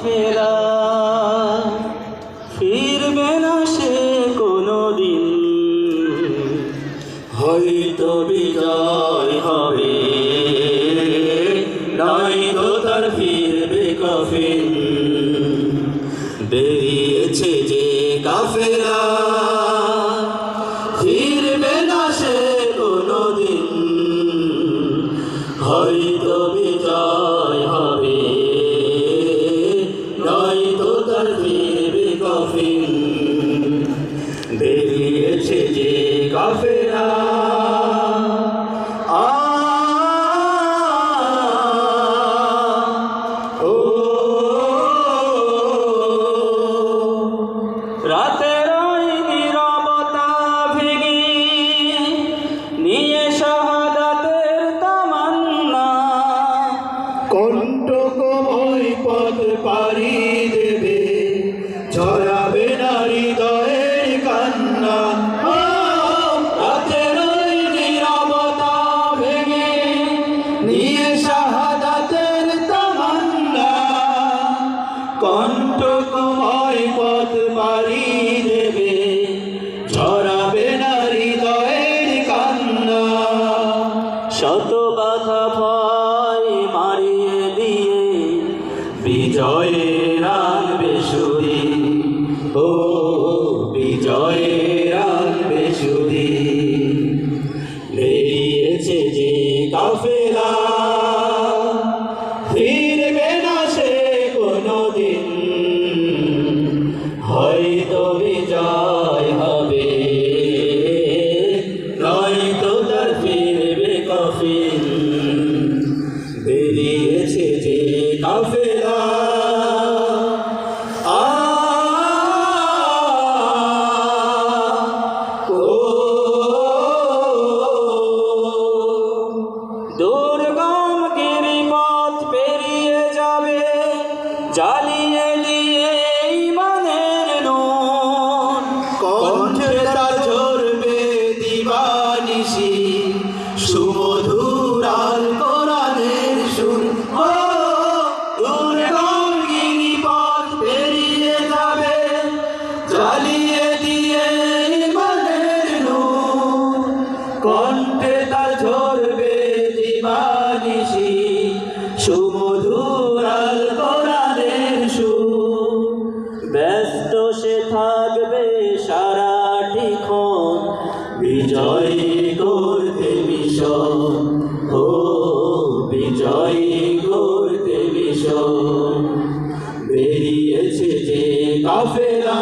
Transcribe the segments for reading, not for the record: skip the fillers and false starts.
ফেরা ফিরবে না সে কোনোদিন, হয়তো বিজয় হবে নয়তো তার ফিরবে কফিন। বেরিয়েছে যে কাফেলা ফিরবে না সে কোনোদিন, হয়তো বিজয় হবে নয়তো তার ফিরবে কফিন। বেরিয়েছে যে কাফেলা রাতের ওই নীরবতা ভেঙে নিয়ে শাহাদাতের তামান্না, কণ্ঠকময় পথ পাড়ি দেবে ছড়াবে না হৃদয়ের কান্না। রাতের ওই নীরবতা ভেঙে নিয়ে শাহাদাতের তামান্না, কণ্ঠকময় পথ পাড়ি দেবে ছড়াবে না হৃদয়ের কান্না। শত বাধা ভয় মারিয়ে দিয়ে বিজয়ের আনবে সুরি, ও বিজয়ের আনবে সুরি। বেরিয়েছে যে কাফেলা ফিরবে না সে কোনোদিন, হয়তো বিজয় হবে নয়তো তার ফিরবে কফিন। বেরিয়েছে যে কাফেলা দুর্গম গিরিপথ পেরিয়ে যাবে জ্বালিয়ে দিয়ে ঈমানের নূর, কণ্ঠে তার ঝরবে দিবানিশি সুমধুর আল কোরআনের সুর। দুর্গম গিরিপথ পেরিয়ে যাবে জ্বালিয়ে দিয়ে ঈমানের নূর, কণ্ঠে তার ঝরবে দিবানিশি সুমধুর আল কোরআনের সুর। ব্যস্ত সে থাকবে সারাটিক্ষণ বিজয় করতে মিশন, ও বিজয় করতে মিশন। বেরিয়েছে যে কাফেলা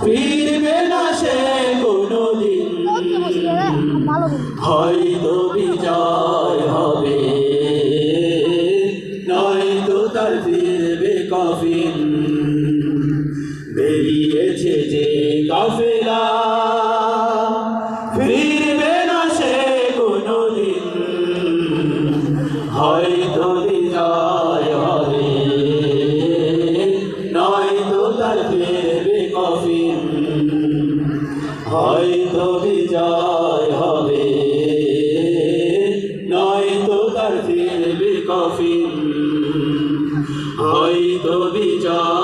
ফিরবে না সে কোনোদিন, হয়তো বিজয় হবে নয়তো তার ফিরবে কফিন। বেরিয়েছে যে কাফেলা ফিরবে না সে কোনোদিন, হয়তো বিজয় হবে নয়তো তার ফিরবে কফিন, হয়তো বিজয় হবে নয়তো তার ফিরবে কফিন, হয়তো বিজয়